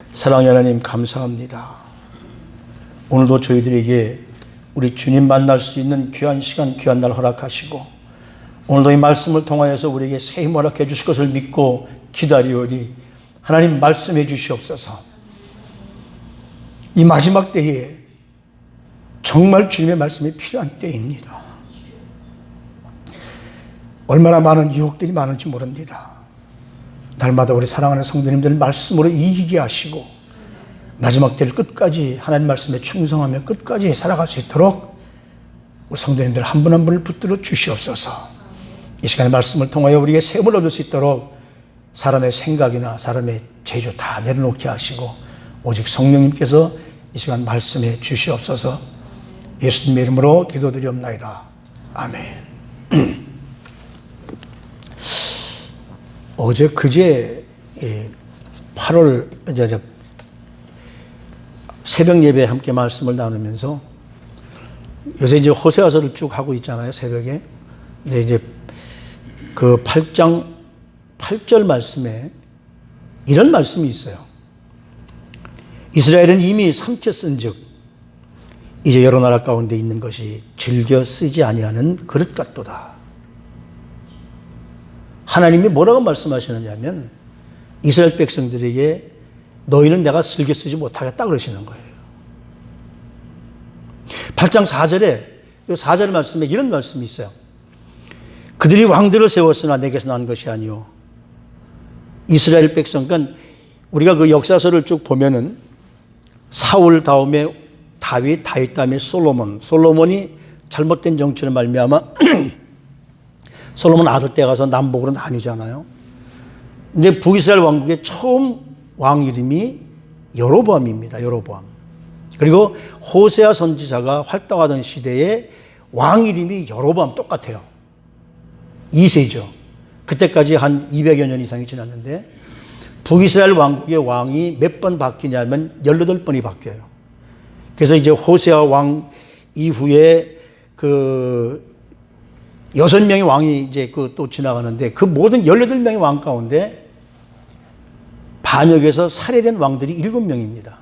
사랑의 하나님 감사합니다. 오늘도 저희들에게 우리 주님 만날 수 있는 귀한 시간, 귀한 날 허락하시고 오늘도 이 말씀을 통하여서 우리에게 새 힘 허락해 주실 것을 믿고 기다리오니 하나님 말씀해 주시옵소서. 이 마지막 때에 정말 주님의 말씀이 필요한 때입니다. 얼마나 많은 유혹들이 많은지 모릅니다. 날마다 우리 사랑하는 성도님들 말씀으로 이기게 하시고 마지막 때를 끝까지 하나님 말씀에 충성하며 끝까지 살아갈 수 있도록 우리 성도님들 한 분 한 분을 붙들어 주시옵소서. 이 시간의 말씀을 통하여 우리에게 새 힘을 얻을 수 있도록 사람의 생각이나 사람의 재주 다 내려놓게 하시고 오직 성령님께서 이 시간 말씀해 주시옵소서. 예수님의 이름으로 기도드리옵나이다. 아멘. 어제 그제 8월 새벽 예배에 함께 말씀을 나누면서 요새 이제 호세아서를 쭉 하고 있잖아요, 새벽에. 근데 이제 그 8장 8절 말씀에 이런 말씀이 있어요. 이스라엘은 이미 삼켰은즉 이제 여러 나라 가운데 있는 것이 즐겨 쓰지 아니하는 그릇 같도다. 하나님이 뭐라고 말씀하시느냐면 이스라엘 백성들에게 너희는 내가 즐겨 쓰지 못하겠다 그러시는 거예요. 8장 4절에 4절 말씀에 이런 말씀이 있어요. 그들이 왕들을 세웠으나 내게서 난 것이 아니오. 이스라엘 백성, 그러니까 우리가 그 역사서를 쭉 보면은 사울 다음에 다윗 다음에 솔로몬이 잘못된 정치를 말미암아 솔로몬 아들 때 가서 남북으로 나뉘잖아요. 근데 북이스라엘 왕국의 처음 왕 이름이 여로보암입니다. 여로보암. 그리고 호세아 선지자가 활동하던 시대에 왕 이름이 여로보암 똑같아요. 2세죠. 그때까지 한 200여 년 이상이 지났는데 북이스라엘 왕국의 왕이 몇 번 바뀌냐면 18번이 바뀌어요. 그래서 이제 호세아 왕 이후에 그 6명의 왕이 이제 그 또 지나가는데 그 모든 18명의 왕 가운데 반역에서 살해된 왕들이 7명입니다.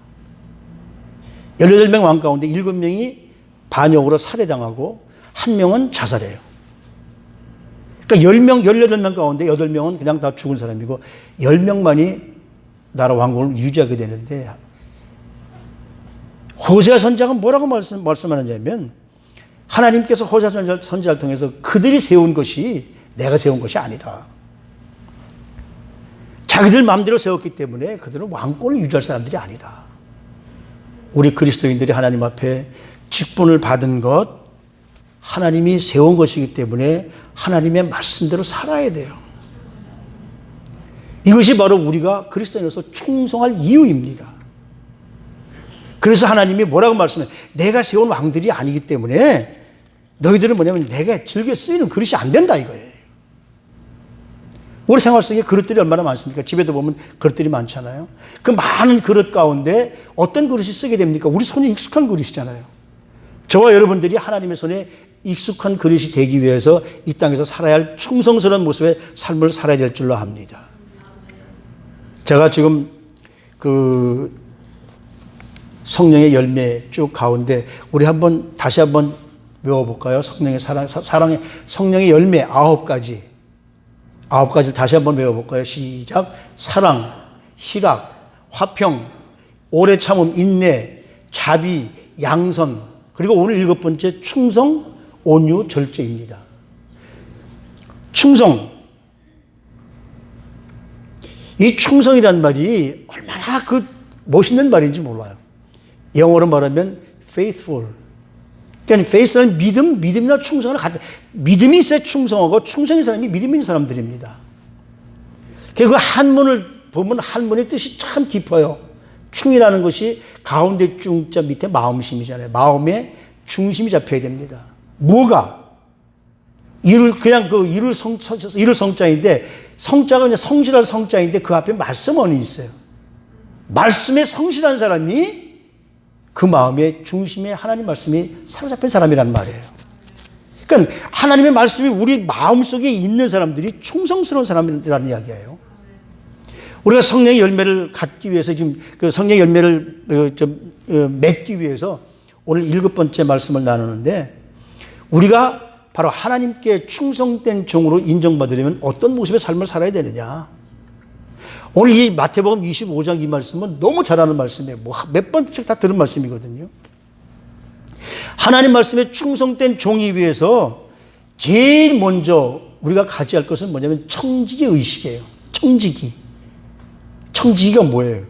18명 왕 가운데 7명이 반역으로 살해당하고 1명은 자살해요. 그러니까 10명, 18명 가운데 8명은 그냥 다 죽은 사람이고 10명만이 나라 왕국을 유지하게 되는데 호세아 선지자가 뭐라고 말씀하느냐면 하나님께서 호세아 선지자를 통해서 그들이 세운 것이 내가 세운 것이 아니다. 자기들 마음대로 세웠기 때문에 그들은 왕권을 유지할 사람들이 아니다. 우리 그리스도인들이 하나님 앞에 직분을 받은 것 하나님이 세운 것이기 때문에 하나님의 말씀대로 살아야 돼요. 이것이 바로 우리가 그리스도인으로서 충성할 이유입니다. 그래서 하나님이 뭐라고 말씀해요? 내가 세운 왕들이 아니기 때문에 너희들은 뭐냐면 내가 즐겨 쓰이는 그릇이 안 된다 이거예요. 우리 생활 속에 그릇들이 얼마나 많습니까? 집에도 보면 그릇들이 많잖아요. 그 많은 그릇 가운데 어떤 그릇이 쓰게 됩니까? 우리 손에 익숙한 그릇이잖아요. 저와 여러분들이 하나님의 손에 익숙한 그릇이 되기 위해서 이 땅에서 살아야 할 충성스러운 모습의 삶을 살아야 될 줄로 압니다. 제가 지금 그 성령의 열매 쭉 가운데 우리 다시 한번 외워볼까요? 성령의 사랑의 성령의 열매 9가지를 다시 한번 외워볼까요? 시작. 사랑, 희락, 화평, 오래 참음, 인내, 자비, 양선, 그리고 오늘 7번째 충성, 온유, 절제입니다. 충성. 이 충성이란 말이 얼마나 그 멋있는 말인지 몰라요. 영어로 말하면 faithful. 그러니까 faith는 믿음이나 충성을 같은, 믿음이 있어야 충성하고 충성인 사람이 믿음 있는 사람들입니다. 그 한문을 보면 한문의 뜻이 참 깊어요. 충이라는 것이 가운데 중자 밑에 마음심이잖아요. 마음에 중심이 잡혀야 됩니다. 뭐가? 그냥 그 이룰 성자인데 성자가 이제 성실할 성자인데 그 앞에 말씀원이 있어요. 말씀에 성실한 사람이 그 마음의 중심에 하나님 말씀이 사로잡힌 사람이란 말이에요. 그러니까 하나님의 말씀이 우리 마음속에 있는 사람들이 충성스러운 사람이라는 이야기예요. 우리가 성령의 열매를 갖기 위해서 지금 그 성령의 열매를 맺기 위해서 오늘 7번째 말씀을 나누는데, 우리가 바로 하나님께 충성된 종으로 인정받으려면 어떤 모습의 삶을 살아야 되느냐. 오늘 이 마태복음 25장 이 말씀은 너무 잘 아는 말씀이에요. 뭐 몇 번씩 다 들은 말씀이거든요. 하나님 말씀에 충성된 종이 위해서 제일 먼저 우리가 가져야 할 것은 뭐냐면 청지기 의식이에요. 청지기. 청지기가 뭐예요?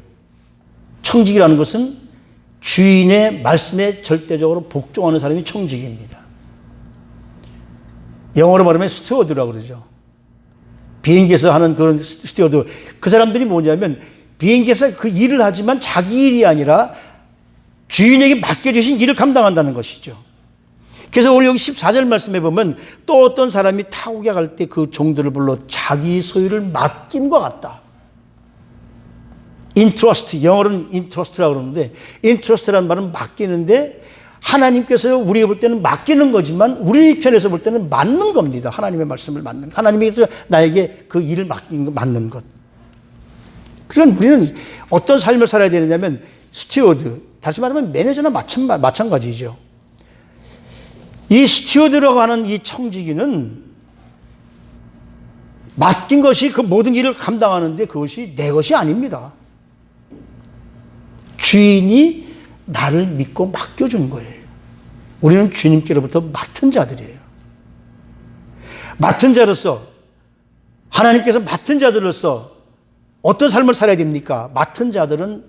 청지기라는 것은 주인의 말씀에 절대적으로 복종하는 사람이 청지기입니다. 영어로 말하면 스튜어드라고 그러죠. 비행기에서 하는 그런 스튜어드. 그 사람들이 뭐냐면 비행기에서 그 일을 하지만 자기 일이 아니라 주인에게 맡겨주신 일을 감당한다는 것이죠. 그래서 오늘 여기 14절 말씀에 보면 또 어떤 사람이 타국에 갈 때 그 종들을 불러 자기 소유를 맡김과 같다. 인트러스트, 영어로는 인트러스트라고 그러는데, 인트러스트라는 말은 맡기는데, 하나님께서 우리가 볼 때는 맡기는 거지만 우리 편에서 볼 때는 맡는 겁니다. 하나님의 말씀을 맡는, 하나님께서 나에게 그 일을 맡기는 거, 맡는 것. 그러니까 우리는 어떤 삶을 살아야 되느냐면 스튜어드, 다시 말하면 매니저나 마찬가지죠. 이 스튜어드라고 하는 이 청지기는 맡긴 것이 그 모든 일을 감당하는데 그것이 내 것이 아닙니다. 주인이 나를 믿고 맡겨준 거예요. 우리는 주님께로부터 맡은 자들이에요. 맡은 자로서, 하나님께서 맡은 자들로서 어떤 삶을 살아야 됩니까? 맡은 자들은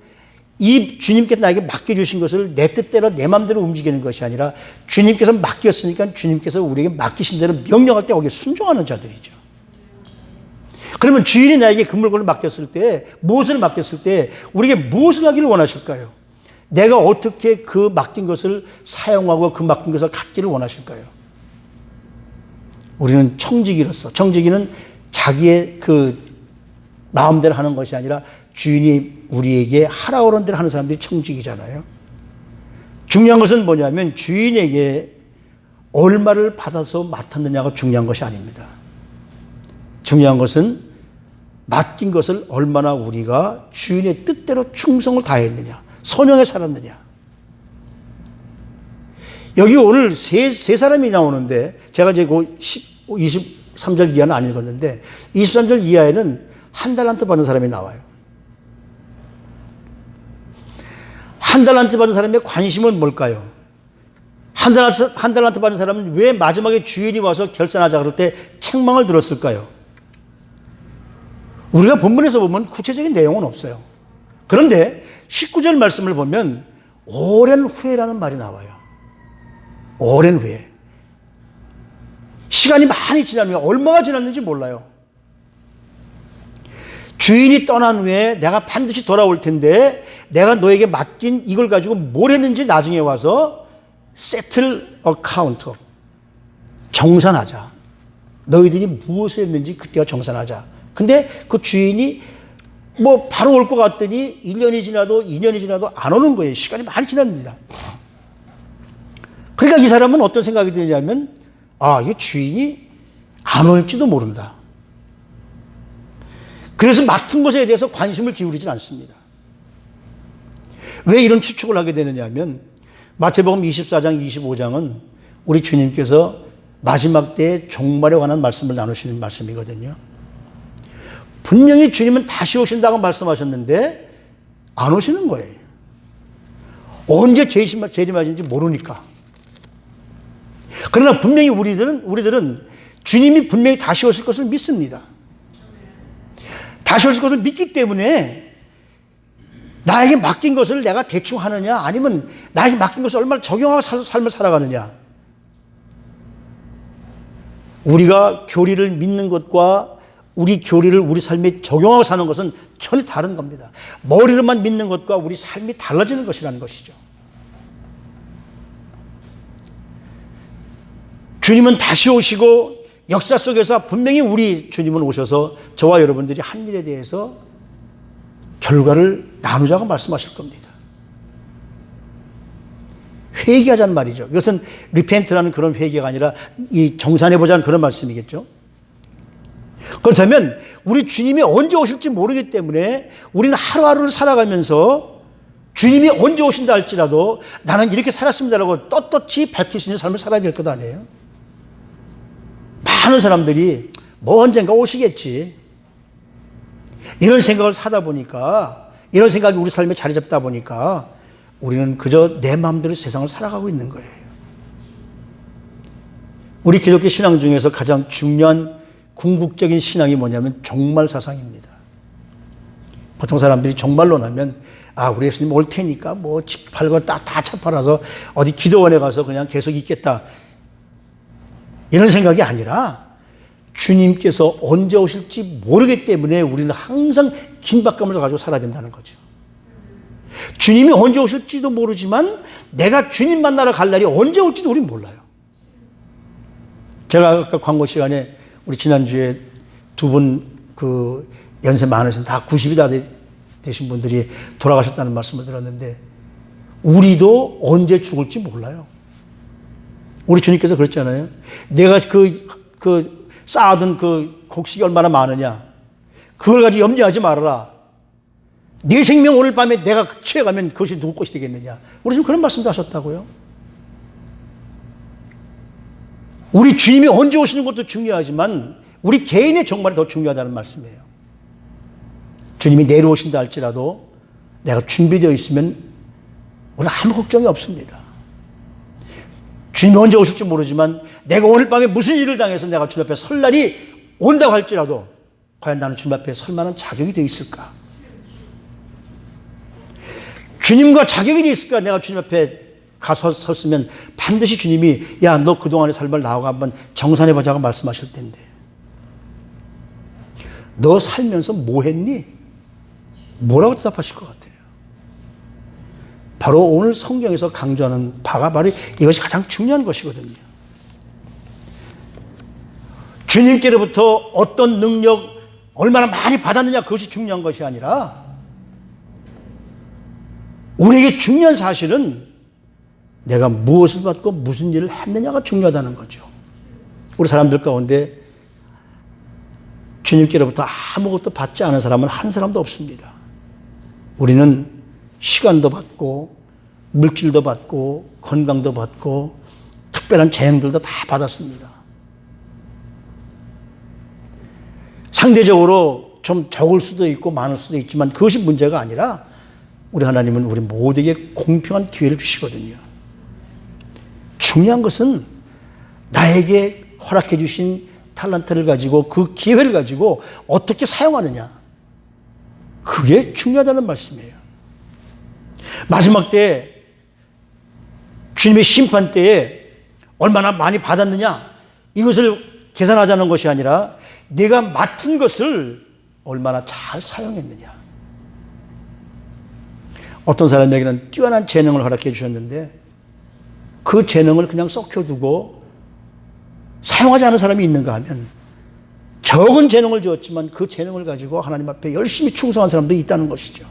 이 주님께서 나에게 맡겨주신 것을 내 뜻대로 내 마음대로 움직이는 것이 아니라 주님께서 맡겼으니까 주님께서 우리에게 맡기신 대로 명령할 때 거기에 순종하는 자들이죠. 그러면 주인이 나에게 그 물건을 맡겼을 때, 무엇을 맡겼을 때 우리에게 무엇을 하기를 원하실까요? 내가 어떻게 그 맡긴 것을 사용하고 그 맡긴 것을 갖기를 원하실까요? 우리는 청지기로서, 청지기는 자기의 그 마음대로 하는 것이 아니라 주인이 우리에게 하라고 하는 대로 하는 사람들이 청지기잖아요. 중요한 것은 뭐냐면 주인에게 얼마를 받아서 맡았느냐가 중요한 것이 아닙니다. 중요한 것은 맡긴 것을 얼마나 우리가 주인의 뜻대로 충성을 다했느냐, 선용해 살았느냐. 여기 오늘 세 사람이 나오는데, 제가 이제 그 23절 이하는 안 읽었는데 23절 이하에는 한 달란트 받은 사람이 나와요. 한 달란트 받은 사람의 관심은 뭘까요? 한 달란트 받은 사람은 왜 마지막에 주인이 와서 결산하자 그럴 때 책망을 들었을까요? 우리가 본문에서 보면 구체적인 내용은 없어요. 그런데 19절 말씀을 보면 오랜 후회라는 말이 나와요. 오랜 후회. 시간이 많이 지나면 얼마가 지났는지 몰라요. 주인이 떠난 후에 내가 반드시 돌아올 텐데 내가 너에게 맡긴 이걸 가지고 뭘 했는지 나중에 와서 settle account, 정산하자. 너희들이 무엇을 했는지 그때가 정산하자. 근데 그 주인이 뭐 바로 올 것 같더니 1년이 지나도 2년이 지나도 안 오는 거예요. 시간이 많이 지납니다. 그러니까 이 사람은 어떤 생각이 드냐면, 아, 이 주인이 안 올지도 모른다. 그래서 맡은 것에 대해서 관심을 기울이진 않습니다. 왜 이런 추측을 하게 되느냐 하면 마태복음 24장 25장은 우리 주님께서 마지막 때의 종말에 관한 말씀을 나누시는 말씀이거든요. 분명히 주님은 다시 오신다고 말씀하셨는데 안 오시는 거예요. 언제 재림하신지 모르니까. 그러나 분명히 우리들은 주님이 분명히 다시 오실 것을 믿습니다. 다시 오실 것을 믿기 때문에 나에게 맡긴 것을 내가 대충 하느냐, 아니면 나에게 맡긴 것을 얼마나 적용하고 삶을 살아가느냐. 우리가 교리를 믿는 것과 우리 교리를 우리 삶에 적용하고 사는 것은 전혀 다른 겁니다. 머리로만 믿는 것과 우리 삶이 달라지는 것이라는 것이죠. 주님은 다시 오시고 역사 속에서 분명히 우리 주님은 오셔서 저와 여러분들이 한 일에 대해서 결과를 나누자고 말씀하실 겁니다. 회개하자는 말이죠. 이것은 리펜트라는 그런 회개가 아니라 이 정산해보자는 그런 말씀이겠죠. 그렇다면 우리 주님이 언제 오실지 모르기 때문에 우리는 하루하루를 살아가면서 주님이 언제 오신다 할지라도 나는 이렇게 살았습니다라고 떳떳이 밝힐 수 있는 삶을 살아야 될 것 아니에요? 많은 사람들이 뭐 언젠가 오시겠지, 이런 생각을 사다 보니까, 이런 생각이 우리 삶에 자리 잡다 보니까 우리는 그저 내 마음대로 세상을 살아가고 있는 거예요. 우리 기독교 신앙 중에서 가장 중요한 궁극적인 신앙이 뭐냐면 종말 사상입니다. 보통 사람들이 종말론 하면 우리 예수님 올 테니까 뭐 집 팔고 다 차 팔아서 어디 기도원에 가서 그냥 계속 있겠다, 이런 생각이 아니라 주님께서 언제 오실지 모르기 때문에 우리는 항상 긴박감을 가지고 살아야 된다는 거죠. 주님이 언제 오실지도 모르지만 내가 주님 만나러 갈 날이 언제 올지도 우리는 몰라요. 제가 아까 광고 시간에 우리 지난주에 두 분 그 연세 많으신 다 90이 다 되신 분들이 돌아가셨다는 말씀을 들었는데 우리도 언제 죽을지 몰라요. 우리 주님께서 그랬잖아요. 내가 쌓아둔 그 곡식이 얼마나 많으냐, 그걸 가지고 염려하지 말아라. 네 생명 오늘 밤에 내가 취해가면 그것이 누구 것이 되겠느냐. 우리 지금 그런 말씀도 하셨다고요. 우리 주님이 언제 오시는 것도 중요하지만 우리 개인의 종말이 더 중요하다는 말씀이에요. 주님이 내려오신다 할지라도 내가 준비되어 있으면 오늘 아무 걱정이 없습니다. 주님이 언제 오실지 모르지만 내가 오늘 밤에 무슨 일을 당해서 내가 주님 앞에 설 날이 온다고 할지라도 과연 나는 주님 앞에 설 만한 자격이 되어 있을까? 주님과 자격이 되어 있을까? 내가 주님 앞에 가서 섰으면 반드시 주님이 야, 너 그동안의 삶을 나하고 한번 정산해보자고 말씀하실 텐데 너 살면서 뭐 했니? 뭐라고 대답하실 것 같아요? 바로 오늘 성경에서 강조하는 바가 바로 이것이 가장 중요한 것이거든요. 주님께로부터 어떤 능력, 얼마나 많이 받았느냐, 그것이 중요한 것이 아니라 우리에게 중요한 사실은 내가 무엇을 받고 무슨 일을 했느냐가 중요하다는 거죠. 우리 사람들 가운데 주님께로부터 아무것도 받지 않은 사람은 한 사람도 없습니다. 우리는 시간도 받고 물질도 받고 건강도 받고 특별한 재능들도 다 받았습니다. 상대적으로 좀 적을 수도 있고 많을 수도 있지만 그것이 문제가 아니라 우리 하나님은 우리 모두에게 공평한 기회를 주시거든요. 중요한 것은 나에게 허락해 주신 탤런트를 가지고 그 기회를 가지고 어떻게 사용하느냐, 그게 중요하다는 말씀이에요. 마지막 때 주님의 심판 때에 얼마나 많이 받았느냐, 이것을 계산하자는 것이 아니라 내가 맡은 것을 얼마나 잘 사용했느냐. 어떤 사람에게는 뛰어난 재능을 허락해 주셨는데 그 재능을 그냥 썩혀두고 사용하지 않은 사람이 있는가 하면 적은 재능을 주었지만 그 재능을 가지고 하나님 앞에 열심히 충성한 사람도 있다는 것이죠.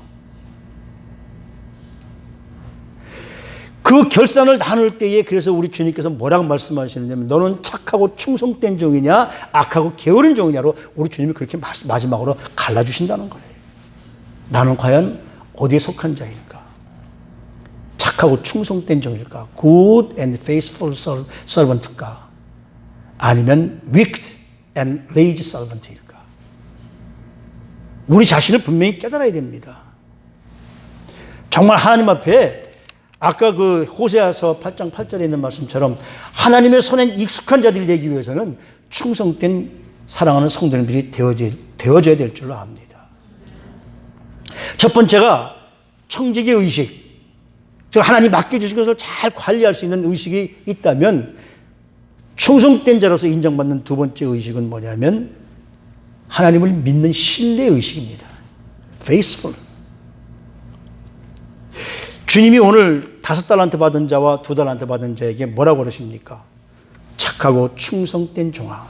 그 결산을 나눌 때에 그래서 우리 주님께서 뭐라고 말씀하시느냐면 너는 착하고 충성된 종이냐 악하고 게으른 종이냐로 우리 주님이 그렇게 마지막으로 갈라주신다는 거예요. 나는 과연 어디에 속한 자일까? 착하고 충성된 종일까? Good and faithful servant일까? 아니면 wicked and lazy servant일까? 우리 자신을 분명히 깨달아야 됩니다. 정말 하나님 앞에 아까 그 호세아서 8장 8절에 있는 말씀처럼 하나님의 손엔 익숙한 자들이 되기 위해서는 충성된 사랑하는 성도님들이 되어져야 될 줄로 압니다. 첫 번째가 청지기 의식, 즉 하나님 맡겨주신 것을 잘 관리할 수 있는 의식이 있다면 충성된 자로서 인정받는 두 번째 의식은 뭐냐면 하나님을 믿는 신뢰 의식입니다. faithful. 주님이 오늘 5달란트 받은 자와 2달란트 받은 자에게 뭐라고 그러십니까? 착하고 충성된 종아.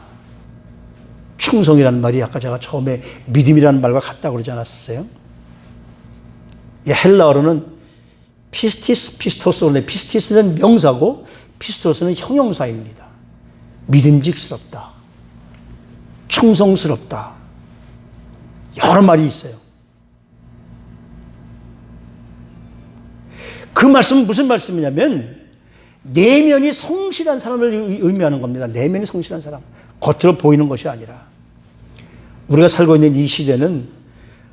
충성이라는 말이 아까 제가 처음에 믿음이라는 말과 같다고 그러지 않았어요? 이 헬라어로는 피스티스, 피스토스로, 피스티스는 명사고 피스토스는 형용사입니다. 믿음직스럽다, 충성스럽다. 여러 말이 있어요. 그 말씀은 무슨 말씀이냐면 내면이 성실한 사람을 의미하는 겁니다. 내면이 성실한 사람. 겉으로 보이는 것이 아니라. 우리가 살고 있는 이 시대는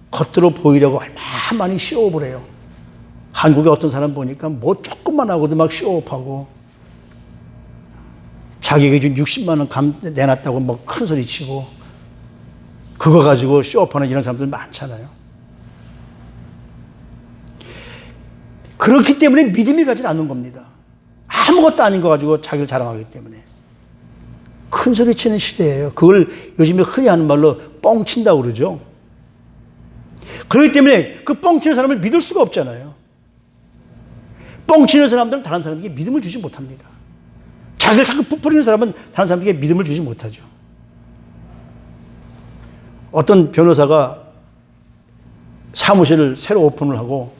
겉으로 보이려고 얼마나 많이 쇼업을 해요. 한국의 어떤 사람 보니까 뭐 조금만 하고도 막 쇼업하고 자기에게 준 60만 원 내놨다고 뭐 큰 소리 치고 그거 가지고 쇼업하는 이런 사람들 많잖아요. 그렇기 때문에 믿음이 가지 않는 겁니다. 아무것도 아닌 거 가지고 자기를 자랑하기 때문에. 큰 소리 치는 시대예요. 그걸 요즘에 흔히 하는 말로 뻥친다고 그러죠. 그렇기 때문에 그 뻥치는 사람을 믿을 수가 없잖아요. 뻥치는 사람들은 다른 사람에게 믿음을 주지 못합니다. 자기를 자꾸 부풀리는 사람은 다른 사람에게 믿음을 주지 못하죠. 어떤 변호사가 사무실을 새로 오픈을 하고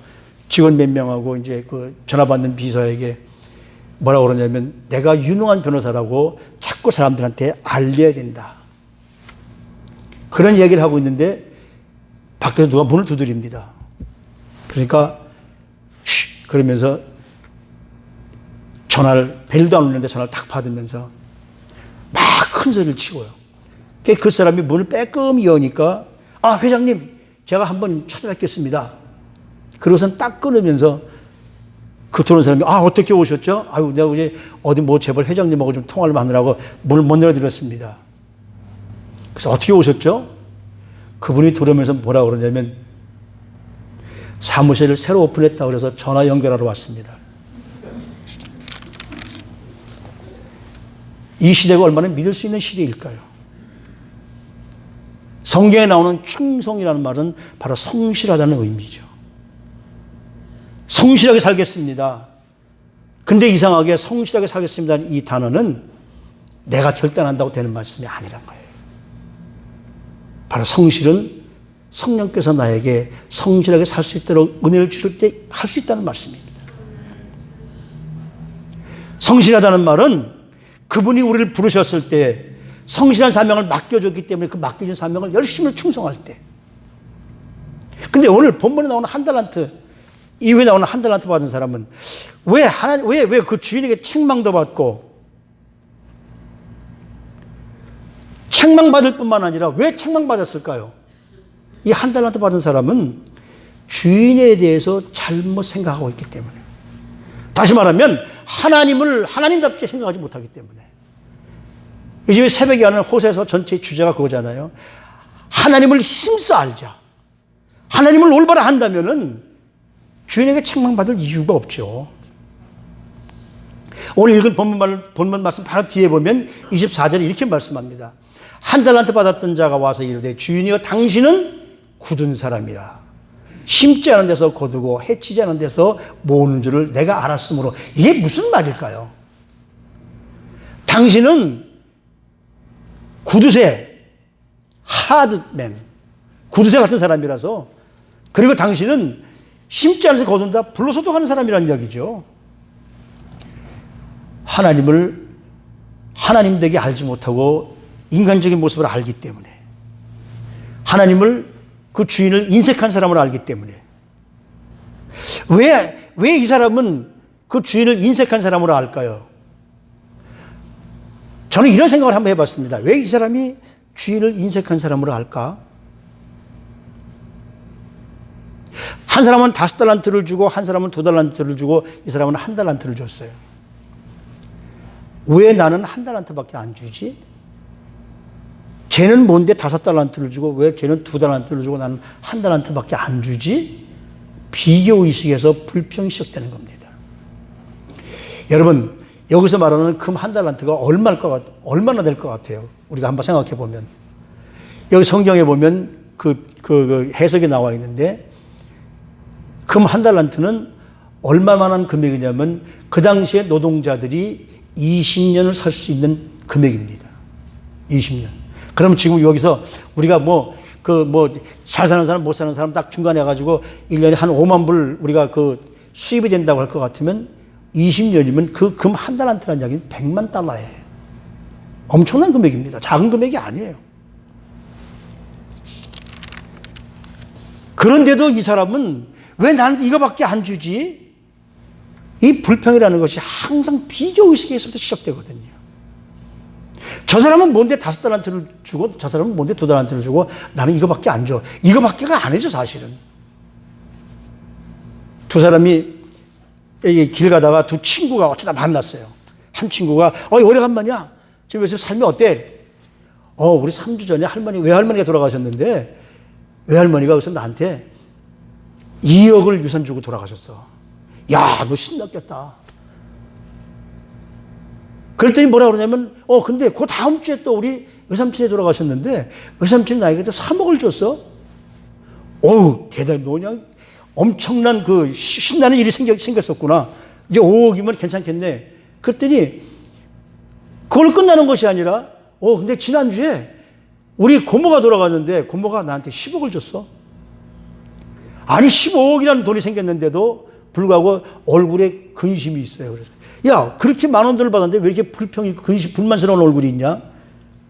직원 몇 명하고 이제 그 전화 받는 비서에게 뭐라고 그러냐면 내가 유능한 변호사라고 자꾸 사람들한테 알려야 된다. 그런 얘기를 하고 있는데 밖에서 누가 문을 두드립니다. 그러니까 쉬 그러면서 전화를 벨도 안 울리는데 전화를 탁 받으면서 막 큰 소리를 치고요. 그 사람이 문을 빼끔히 여니까 아 회장님 제가 한번 찾아뵙겠습니다. 그러고선 딱 끊으면서 그 들어온 사람이 아 어떻게 오셨죠? 아유 내가 이제 어디 뭐 재벌 회장님하고 좀 통화를 하느라고 문을 못 열어드렸습니다. 그래서 어떻게 오셨죠? 그분이 들어오면서 뭐라고 그러냐면 사무실을 새로 오픈했다고 그래서 전화 연결하러 왔습니다. 이 시대가 얼마나 믿을 수 있는 시대일까요? 성경에 나오는 충성이라는 말은 바로 성실하다는 의미죠. 성실하게 살겠습니다. 근데 이상하게 성실하게 살겠습니다. 이 단어는 내가 결단한다고 되는 말씀이 아니란 거예요. 바로 성실은 성령께서 나에게 성실하게 살 수 있도록 은혜를 주실 때 할 수 있다는 말씀입니다. 성실하다는 말은 그분이 우리를 부르셨을 때 성실한 사명을 맡겨줬기 때문에 그 맡겨준 사명을 열심히 충성할 때. 근데 오늘 본문에 나오는 한 달란트, 이후에 나오는 한 달란트 받은 사람은 왜 그 주인에게 책망도 받고 책망받을 뿐만 아니라 왜 책망받았을까요? 이 한 달란트 받은 사람은 주인에 대해서 잘못 생각하고 있기 때문에. 다시 말하면 하나님을 하나님답게 생각하지 못하기 때문에. 요즘에 새벽에 하는 호세서 전체의 주제가 그거잖아요. 하나님을 힘써 알자. 하나님을 올바로 한다면은 주인에게 책망받을 이유가 없죠. 오늘 읽은 본문 말씀 바로 뒤에 보면 24절에 이렇게 말씀합니다. 한 달란트 받았던 자가 와서 이르되 주인이여 당신은 굳은 사람이라 심지 않은 데서 거두고 해치지 않은 데서 모으는 줄을 내가 알았으므로. 이게 무슨 말일까요? 당신은 구두쇠 하드맨 구두쇠 같은 사람이라서, 그리고 당신은 심지 않은 데서 거둔다 불로소득하는 사람이라는 이야기죠. 하나님을 하나님 되게 알지 못하고 인간적인 모습을 알기 때문에, 하나님을 그 주인을 인색한 사람으로 알기 때문에. 왜 이 사람은 그 주인을 인색한 사람으로 알까요? 저는 이런 생각을 한번 해봤습니다. 왜 이 사람이 주인을 인색한 사람으로 알까? 한 사람은 5달란트를 주고 한 사람은 2달란트를 주고 이 사람은 1달란트를 줬어요. 왜 나는 1달란트밖에 안 주지? 쟤는 뭔데 5달란트를 주고 왜 쟤는 2달란트를 주고 나는 1달란트밖에 안 주지? 비교의식에서 불평이 시작되는 겁니다. 여러분, 여기서 말하는 금 1달란트가 얼마나 될 것 같아요? 우리가 한번 생각해 보면. 여기 성경에 보면 그 해석이 나와 있는데, 금 1달란트는 얼마만한 금액이냐면 그 당시에 노동자들이 20년을 살 수 있는 금액입니다. 20년. 그럼 지금 여기서 우리가 잘 사는 사람, 못 사는 사람 딱 중간에 해가지고 1년에 한 5만 불 우리가 수입이 된다고 할 것 같으면 20년이면 그 금 1달란트라는 이야기는 $100만. 엄청난 금액입니다. 작은 금액이 아니에요. 그런데도 이 사람은 왜 나한테 이거밖에 안 주지? 이 불평이라는 것이 항상 비교의식에서부터 시작되거든요. 저 사람은 뭔데 5달란트를 주고 저 사람은 뭔데 2달란트를 주고 나는 이거밖에 안 줘. 이거밖에가 아니죠, 사실은. 두 사람이 길 가다가 두 친구가 어쩌다 만났어요. 한 친구가 오래간만이야. 지금 요새 삶이 어때? 우리 3주 전에 외할머니가 돌아가셨는데 외할머니가 그래서 나한테 2억을 유산 주고 돌아가셨어. 야, 너 신났겠다. 그랬더니 뭐라 그러냐면 근데 그 다음 주에 또 우리 외삼촌이 돌아가셨는데 외삼촌이 나에게 또 3억을 줬어. 대단히 그냥 엄청난 그 신나는 일이 생겼었구나. 이제 5억이면 괜찮겠네. 그랬더니 그걸 끝나는 것이 아니라 근데 지난주에 우리 고모가 돌아갔는데 고모가 나한테 10억을 줬어. 아니 15억이라는 돈이 생겼는데도 불구하고 얼굴에 근심이 있어요. 그래서 야, 그렇게 많은 돈을 받았는데 왜 이렇게 불평이 불만스러운 얼굴이 있냐?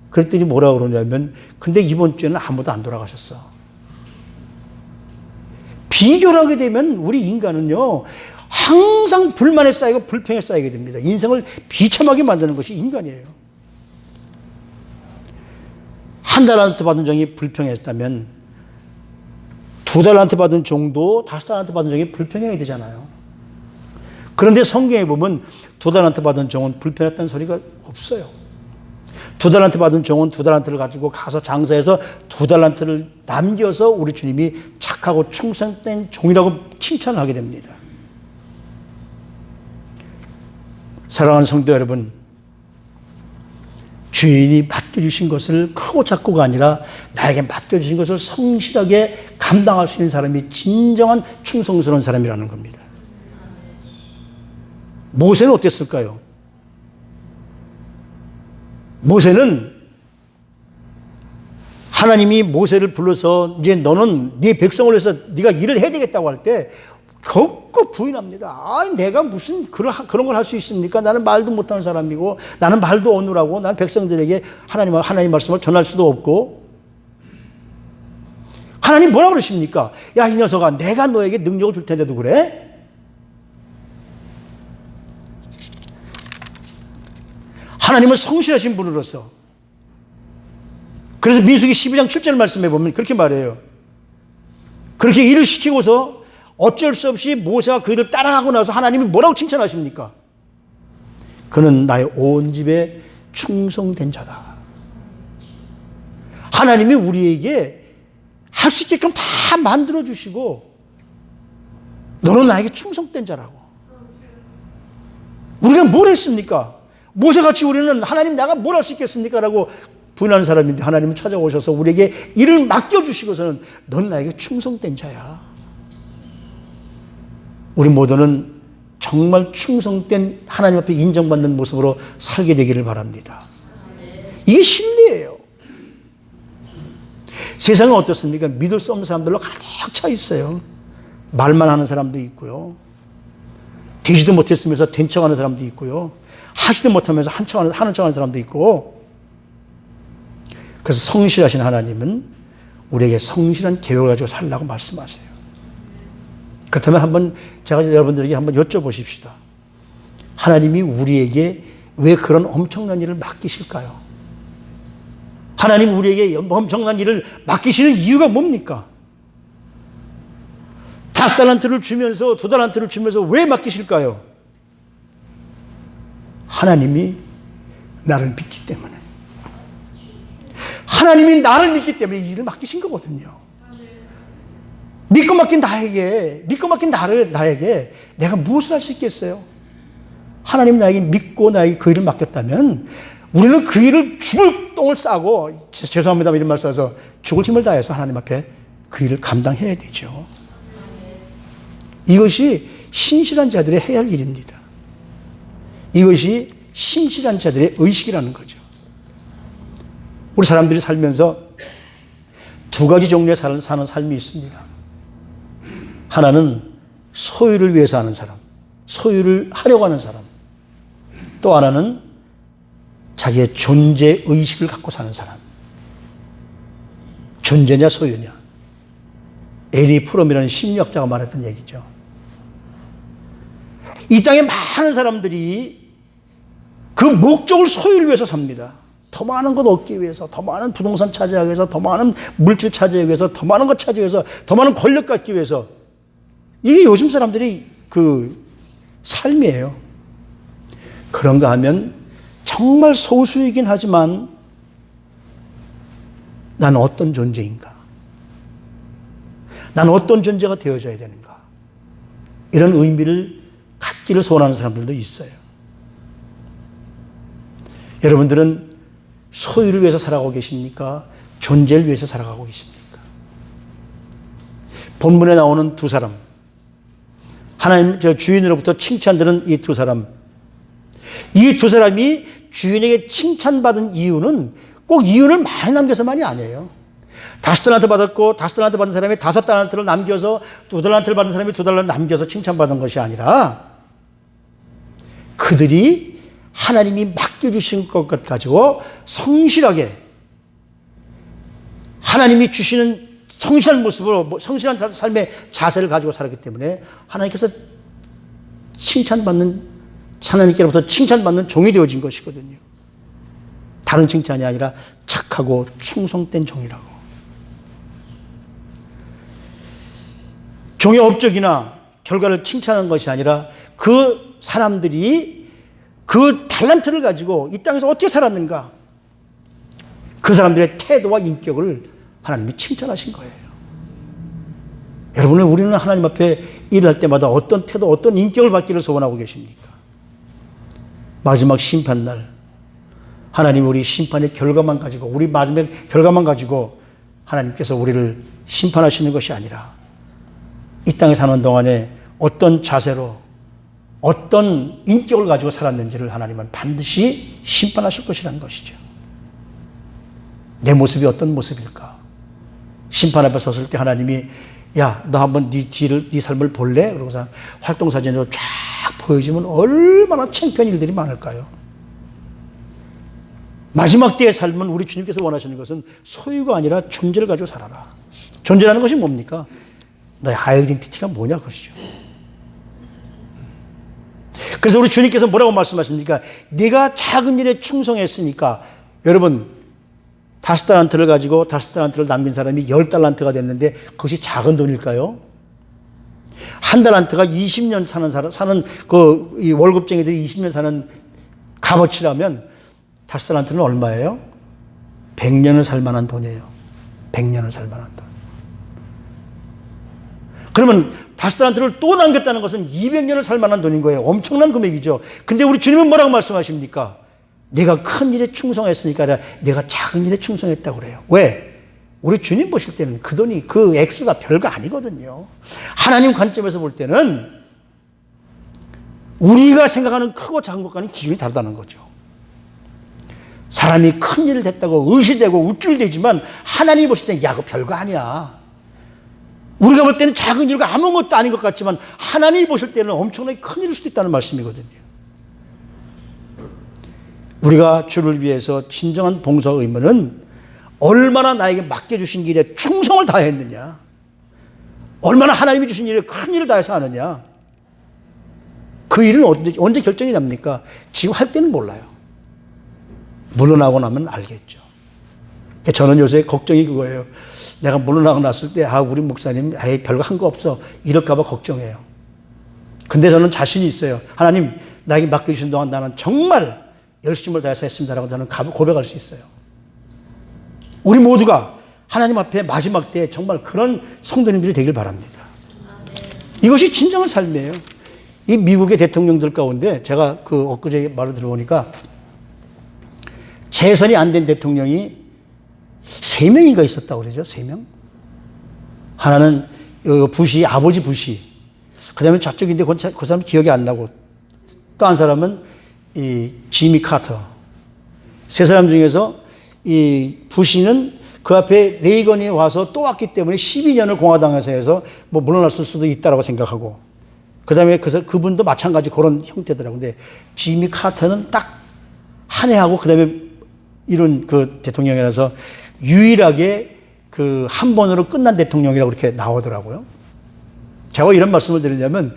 그랬더니 뭐라 그러냐면 근데 이번 주에는 아무도 안 돌아가셨어. 비교를 하게 되면 우리 인간은요 항상 불만에 쌓이고 불평에 쌓이게 됩니다. 인생을 비참하게 만드는 것이 인간이에요. 1달란트 받은 종이 불평했다면 2달란트 받은 종도 5달란트 받은 종이 불평해야 되잖아요. 그런데 성경에 보면 2달란트 받은 종은 불평했다는 소리가 없어요. 2달란트 받은 종은 2달란트를 가지고 가서 장사해서 2달란트를 남겨서 우리 주님이 착하고 충성된 종이라고 칭찬을 하게 됩니다. 사랑하는 성도 여러분, 주인이 맡겨주신 것을 크고 작고가 아니라 나에게 맡겨주신 것을 성실하게 감당할 수 있는 사람이 진정한 충성스러운 사람이라는 겁니다. 모세는 어땠을까요? 모세는 하나님이 모세를 불러서 이제 너는 네 백성을 위해서 네가 일을 해야 되겠다고 할 때 거꾸로 부인합니다. 내가 무슨 그런 걸 할 수 있습니까? 나는 말도 못하는 사람이고 나는 말도 어눌하고 나는 백성들에게 하나님 말씀을 전할 수도 없고. 하나님 뭐라 그러십니까? 야, 이 녀석아, 내가 너에게 능력을 줄 텐데도 그래? 하나님은 성실하신 분으로서, 그래서 민수기 12장 7절 말씀에 보면 그렇게 말해요. 그렇게 일을 시키고서 어쩔 수 없이 모세가 그 일을 따라가고 나서 하나님이 뭐라고 칭찬하십니까? 그는 나의 온 집에 충성된 자다. 하나님이 우리에게 할 수 있게끔 다 만들어주시고 너는 나에게 충성된 자라고. 우리가 뭘 했습니까? 모세같이 우리는 하나님 내가 뭘 할 수 있겠습니까? 라고 부인하는 사람인데 하나님은 찾아오셔서 우리에게 일을 맡겨주시고서는 넌 나에게 충성된 자야. 우리 모두는 정말 충성된 하나님 앞에 인정받는 모습으로 살게 되기를 바랍니다. 이게 신뢰예요. 세상은 어떻습니까? 믿을 수 없는 사람들로 가득 차 있어요. 말만 하는 사람도 있고요. 되지도 못했으면서 된 척하는 사람도 있고요. 하지도 못하면서 하는 척하는 사람도 있고. 그래서 성실하신 하나님은 우리에게 성실한 계획을 가지고 살라고 말씀하세요. 그렇다면 한번 제가 여러분들에게 한번 여쭤보십시다. 하나님이 우리에게 왜 그런 엄청난 일을 맡기실까요? 하나님 우리에게 엄청난 일을 맡기시는 이유가 뭡니까? 5달란트를 주면서 2달란트를 주면서 왜 맡기실까요? 하나님이 나를 믿기 때문에. 하나님이 나를 믿기 때문에 이 일을 맡기신 거거든요. 믿고 맡긴 나에게 내가 무엇을 할 수 있겠어요? 하나님 나에게 믿고 나에게 그 일을 맡겼다면 우리는 그 일을 죽을 똥을 싸고, 죄송합니다 이런 말 써서 죽을 힘을 다해서 하나님 앞에 그 일을 감당해야 되죠. 이것이 신실한 자들의 해야 할 일입니다. 이것이 신실한 자들의 의식이라는 거죠. 우리 사람들이 살면서 두 가지 종류의 사는 삶이 있습니다. 하나는 소유를 위해서 하는 사람, 소유를 하려고 하는 사람. 또 하나는 자기의 존재 의식을 갖고 사는 사람. 존재냐 소유냐. 에리 프롬이라는 심리학자가 말했던 얘기죠. 이 땅에 많은 사람들이 그 목적을 소유를 위해서 삽니다. 더 많은 것 얻기 위해서, 더 많은 부동산 차지하기 위해서, 더 많은 물질 차지하기 위해서, 더 많은 것 차지하기 위해서, 더 많은 권력 갖기 위해서. 이게 요즘 사람들이 그 삶이에요. 그런가 하면 정말 소수이긴 하지만 나는 어떤 존재인가? 나는 어떤 존재가 되어져야 되는가? 이런 의미를 갖기를 소원하는 사람들도 있어요. 여러분들은 소유를 위해서 살아가고 계십니까? 존재를 위해서 살아가고 계십니까? 본문에 나오는 두 사람, 하나님 저 주인으로부터 칭찬들은 이 두 사람, 이 두 사람이 주인에게 칭찬받은 이유는 꼭 이윤을 많이 남겨서만이 아니에요. 5달란트 받았고 5달란트 받은 사람이 5달란트를 남겨서 2달란트를 받은 사람이 2달란트 남겨서 칭찬받은 것이 아니라 그들이 하나님이 맡겨주신 것 가지고 성실하게 하나님이 주시는 성실한 모습으로 성실한 삶의 자세를 가지고 살았기 때문에 하나님께서 하나님께로부터 칭찬받는 종이 되어진 것이거든요. 다른 칭찬이 아니라 착하고 충성된 종이라고. 종의 업적이나 결과를 칭찬하는 것이 아니라 그 사람들이 그 달란트를 가지고 이 땅에서 어떻게 살았는가, 그 사람들의 태도와 인격을 하나님이 칭찬하신 거예요. 여러분은 우리는 하나님 앞에 일할 때마다 어떤 태도, 어떤 인격을 받기를 소원하고 계십니까? 마지막 심판날 하나님 우리 심판의 결과만 가지고, 우리 마지막 결과만 가지고 하나님께서 우리를 심판하시는 것이 아니라 이 땅에 사는 동안에 어떤 자세로 어떤 인격을 가지고 살았는지를 하나님은 반드시 심판하실 것이라는 것이죠. 내 모습이 어떤 모습일까? 심판 앞에 섰을 때 하나님이 야, 너 한번 네 삶을 볼래? 그러고서 활동사진으로 쫙 보여주면 얼마나 창피한 일들이 많을까요? 마지막 때의 삶은 우리 주님께서 원하시는 것은 소유가 아니라 존재를 가지고 살아라. 존재라는 것이 뭡니까? 너의 아이덴티티가 뭐냐 그것이죠. 그래서 우리 주님께서 뭐라고 말씀하십니까? 네가 작은 일에 충성했으니까. 여러분 5달란트를 가지고 5달란트를 남긴 사람이 10달란트가 됐는데 그것이 작은 돈일까요? 1달란트가 20년 사는 이 월급쟁이들이 20년 사는 값어치라면 5달란트는 얼마예요? 100년을 살 만한 돈이에요. 100년을 살 만한 돈. 그러면 5달란트를 또 남겼다는 것은 200년을 살 만한 돈인 거예요. 엄청난 금액이죠. 근데 우리 주님은 뭐라고 말씀하십니까? 내가 큰 일에 충성했으니까 아니라 내가 작은 일에 충성했다고 그래요. 왜? 우리 주님 보실 때는 그 돈이, 그 액수가 별거 아니거든요. 하나님 관점에서 볼 때는 우리가 생각하는 크고 작은 것과는 기준이 다르다는 거죠. 사람이 큰 일을 했다고 의시되고 우쭐대지만 하나님이 보실 때는 야, 그거 별거 아니야. 우리가 볼 때는 작은 일과 아무것도 아닌 것 같지만 하나님이 보실 때는 엄청나게 큰 일일 수도 있다는 말씀이거든요. 우리가 주를 위해서 진정한 봉사 의무는 얼마나 나에게 맡겨주신 일에 충성을 다했느냐, 얼마나 하나님이 주신 일에 큰 일을 다해서 하느냐, 그 일은 언제 결정이 납니까? 지금 할 때는 몰라요. 물러나고 나면 알겠죠. 저는 요새 걱정이 그거예요. 내가 물러나고 났을 때 우리 목사님 별거 한 거 없어 이럴까 봐 걱정해요. 근데 저는 자신이 있어요. 하나님 나에게 맡겨주신 동안 나는 정말 열심을 다해서 했습니다라고 저는 고백할 수 있어요. 우리 모두가 하나님 앞에 마지막 때 정말 그런 성도님들이 되길 바랍니다. 이것이 진정한 삶이에요. 이 미국의 대통령들 가운데 제가 엊그제 말을 들어보니까 재선이 안 된 대통령이 3명인가 있었다고 그러죠. 3명. 하나는 아버지 부시. 그 다음에 저쪽인데 그 사람 기억이 안 나고, 또 한 사람은 이 지미 카터. 3사람 중에서 이 부시는 그 앞에 레이건이 와서 또 왔기 때문에 12년을 공화당에서 해서 물러났을 수도 있다라고 생각하고, 그 다음에 그분도 마찬가지 그런 형태더라고요. 근데 지미 카터는 딱 한 해 하고 그 다음에 이런 그 대통령이라서 유일하게 그 한 번으로 끝난 대통령이라고 그렇게 나오더라고요. 제가 이런 말씀을 드리냐면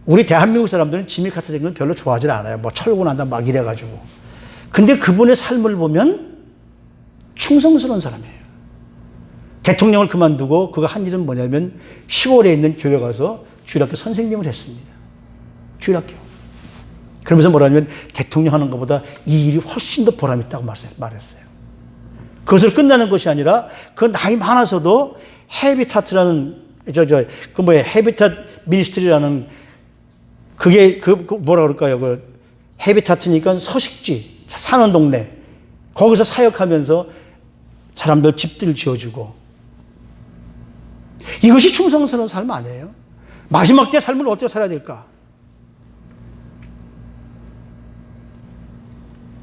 우리 대한민국 사람들은 지미 카터 된 건 별로 좋아하지 않아요. 뭐 철고 난다 막 이래가지고. 근데 그분의 삶을 보면 충성스러운 사람이에요. 대통령을 그만두고 그가 한 일은 뭐냐면 시골에 있는 교회 가서 주일학교 선생님을 했습니다. 주일학교. 그러면서 뭐라냐면 대통령 하는 것보다 이 일이 훨씬 더 보람 있다고 말했어요. 그것을 끝나는 것이 아니라 그 나이 많아서도 헤비타트라는 헤비tat 미니스트리라는 그게 뭐라 그럴까요? 그 헤비타트니까 서식지 사는 동네 거기서 사역하면서 사람들 집들 지어주고 이것이 충성스러운 삶 아니에요? 마지막 때 삶을 어떻게 살아야 될까?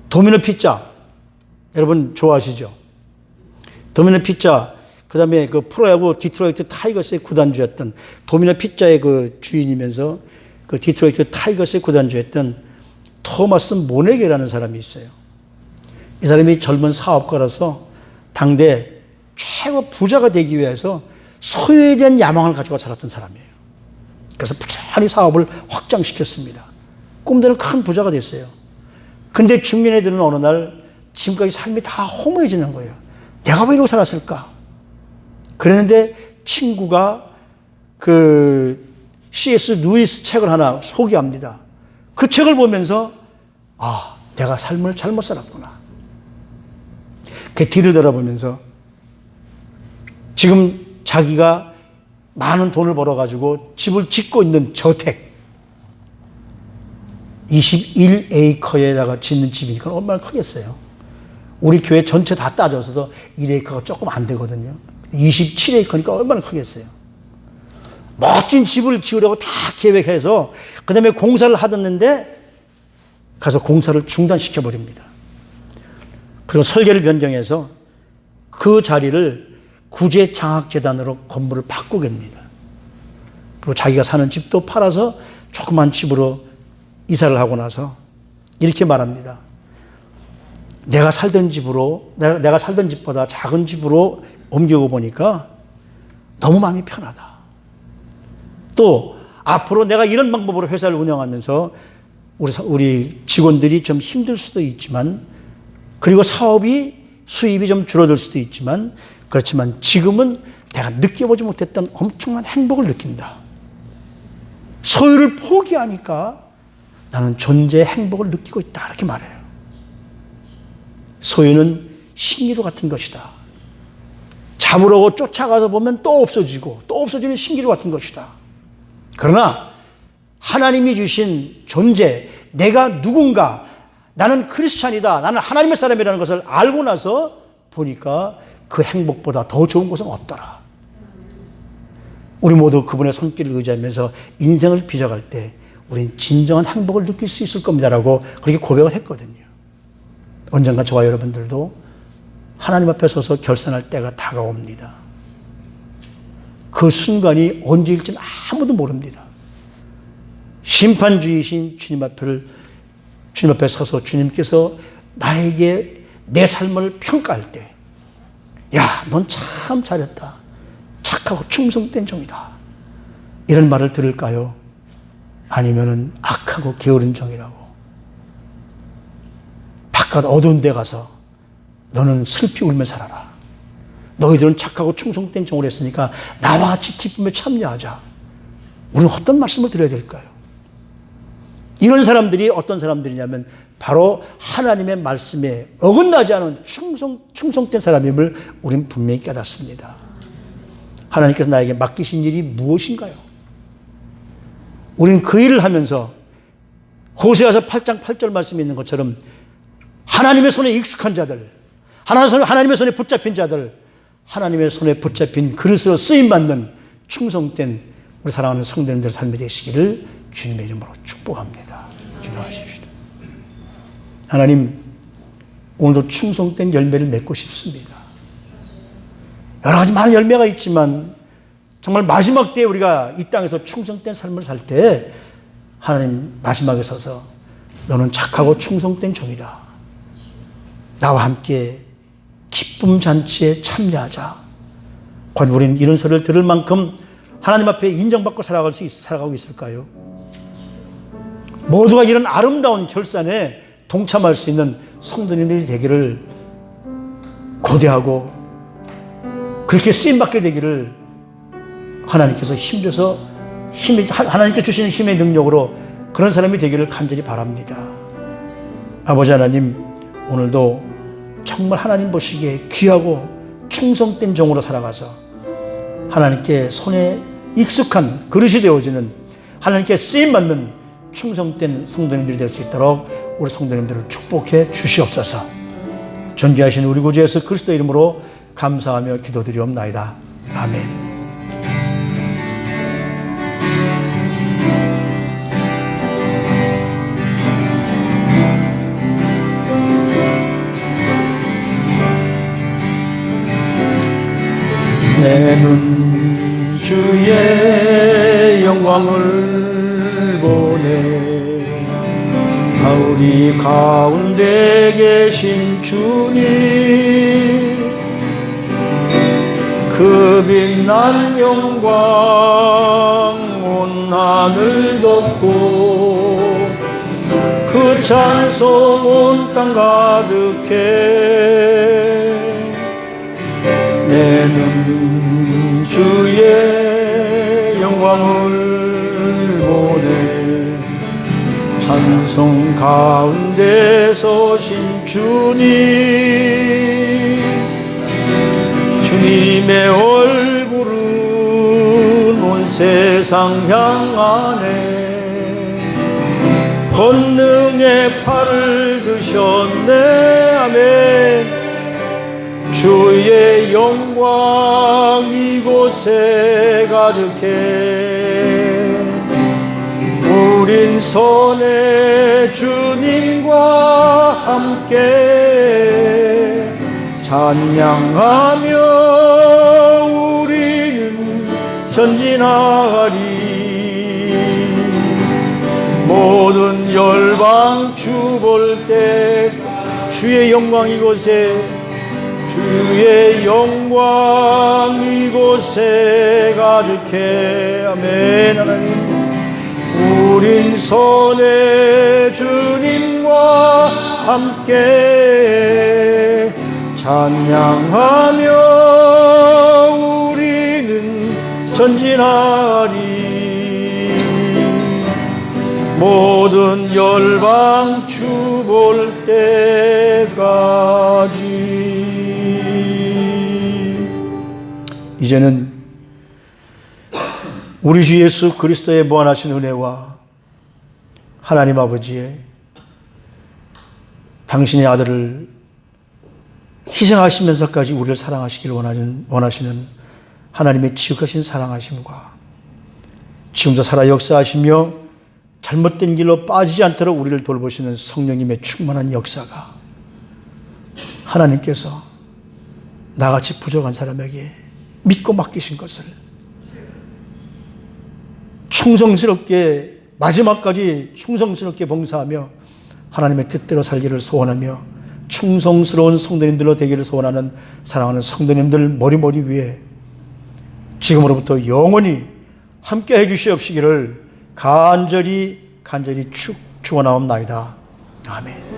도미노 피자 여러분 좋아하시죠? 도미노 피자, 그 다음에 그 프로야구 디트로이트 타이거스의 구단주였던 도미노 피자의 그 주인이면서 그 디트로이트 타이거스의 구단주였던 토마스 모네게라는 사람이 있어요. 이 사람이 젊은 사업가라서 당대 최고 부자가 되기 위해서 소유에 대한 야망을 가지고 살았던 사람이에요. 그래서 부지런히 사업을 확장시켰습니다. 꿈대로 큰 부자가 됐어요. 근데 중년에 드는 어느 날 지금까지 삶이 다 허무해지는 거예요. 내가 왜 이러고 살았을까? 그랬는데 친구가 그 C.S. 루이스 책을 하나 소개합니다. 그 책을 보면서 아, 내가 삶을 잘못 살았구나. 그 뒤를 돌아보면서 지금 자기가 많은 돈을 벌어가지고 집을 짓고 있는 저택 21에이커에다가 짓는 집이니까 얼마나 크겠어요. 우리 교회 전체 다 따져서도 1에이커가 조금 안 되거든요. 27에이커니까 얼마나 크겠어요. 멋진 집을 지으려고 다 계획해서 그 다음에 공사를 하던데 가서 공사를 중단시켜버립니다. 그리고 설계를 변경해서 그 자리를 구제장학재단으로 건물을 바꾸겠습니다. 그리고 자기가 사는 집도 팔아서 조그만 집으로 이사를 하고 나서 이렇게 말합니다. 내가 살던 집보다 작은 집으로 옮기고 보니까 너무 마음이 편하다. 또 앞으로 내가 이런 방법으로 회사를 운영하면서 우리 직원들이 좀 힘들 수도 있지만 그리고 수입이 좀 줄어들 수도 있지만 그렇지만 지금은 내가 느껴보지 못했던 엄청난 행복을 느낀다. 소유를 포기하니까 나는 존재의 행복을 느끼고 있다. 이렇게 말해요. 소유는 신기루 같은 것이다. 잡으려고 쫓아가서 보면 또 없어지고 또 없어지는 신기루 같은 것이다. 그러나 하나님이 주신 존재, 내가 누군가, 나는 크리스찬이다, 나는 하나님의 사람이라는 것을 알고 나서 보니까 그 행복보다 더 좋은 것은 없더라. 우리 모두 그분의 손길을 의지하면서 인생을 빚어갈 때 우린 진정한 행복을 느낄 수 있을 겁니다라고 그렇게 고백을 했거든요. 언젠가 저와 여러분들도 하나님 앞에 서서 결산할 때가 다가옵니다. 그 순간이 언제일지는 아무도 모릅니다. 심판주이신 주님 앞에 서서 주님께서 나에게 내 삶을 평가할 때, 야, 넌 참 잘했다. 착하고 충성된 종이다. 이런 말을 들을까요? 아니면은 악하고 게으른 종이라고. 바깥 어두운 데 가서 너는 슬피 울며 살아라. 너희들은 착하고 충성된 종을 했으니까 나와 같이 기쁨에 참여하자. 우리는 어떤 말씀을 드려야 될까요? 이런 사람들이 어떤 사람들이냐면 바로 하나님의 말씀에 어긋나지 않은 충성된 사람임을 우리는 분명히 깨닫습니다. 하나님께서 나에게 맡기신 일이 무엇인가요? 우리는 그 일을 하면서 호세아서 8장 8절 말씀이 있는 것처럼 하나님의 손에 익숙한 자들, 하나님의 손에 붙잡힌 자들, 하나님의 손에 붙잡힌 그릇으로 쓰임받는 충성된 우리 사랑하는 성도님들 삶이 되시기를 주님의 이름으로 축복합니다. 기도하십시오. 하나님, 오늘도 충성된 열매를 맺고 싶습니다. 여러 가지 많은 열매가 있지만 정말 마지막 때에 우리가 이 땅에서 충성된 삶을 살 때 하나님 마지막에 서서 너는 착하고 충성된 종이다. 나와 함께 기쁨 잔치에 참여하자. 과연 우리는 이런 소리를 들을 만큼 하나님 앞에 인정받고 살아가고 있을까요? 모두가 이런 아름다운 결산에 동참할 수 있는 성도님들이 되기를 고대하고 그렇게 쓰임받게 되기를 하나님께서 힘줘서 하나님께 주시는 힘의 능력으로 그런 사람이 되기를 간절히 바랍니다. 아버지 하나님, 오늘도 정말 하나님 보시기에 귀하고 충성된 종으로 살아가서 하나님께 손에 익숙한 그릇이 되어지는 하나님께 쓰임받는 충성된 성도님들이 될 수 있도록 우리 성도님들을 축복해 주시옵소서. 존귀하신 우리 구주 예수 그리스도 이름으로 감사하며 기도드리옵나이다. 아멘. 내 눈 주의 영광을 보네. 우리 가운데 계신 주님, 그 빛난 영광 온 하늘 덮고 그 찬송 온 땅 가득해. 내 눈 주의 영광을 보네. 찬송 가운데 서신 주님, 주님의 얼굴은 온 세상 향하네. 권능의 팔을 드셨네. 아멘. 주의 영광 이곳에 가득해. 우린 선의 주님과 함께 찬양하며 우리는 전진하리. 모든 열방 주 볼 때 주의 영광 이곳에, 주의 영광 이곳에 가득해. 아멘. 하나님, 우린 선의 주님과 함께 찬양하며 우리는 전진하리. 모든 열방 주 볼 때까지. 이제는 우리 주 예수 그리스도의 무한하신 은혜와 하나님 아버지의 당신의 아들을 희생하시면서까지 우리를 사랑하시기를 원하시는 하나님의 지극하신 사랑하심과 지금도 살아 역사하시며 잘못된 길로 빠지지 않도록 우리를 돌보시는 성령님의 충만한 역사가 하나님께서 나같이 부족한 사람에게 믿고 맡기신 것을 충성스럽게, 마지막까지 충성스럽게 봉사하며 하나님의 뜻대로 살기를 소원하며 충성스러운 성도님들로 되기를 소원하는 사랑하는 성도님들 머리 위에 지금으로부터 영원히 함께 해 주시옵시기를 간절히 축원하옵나이다. 아멘.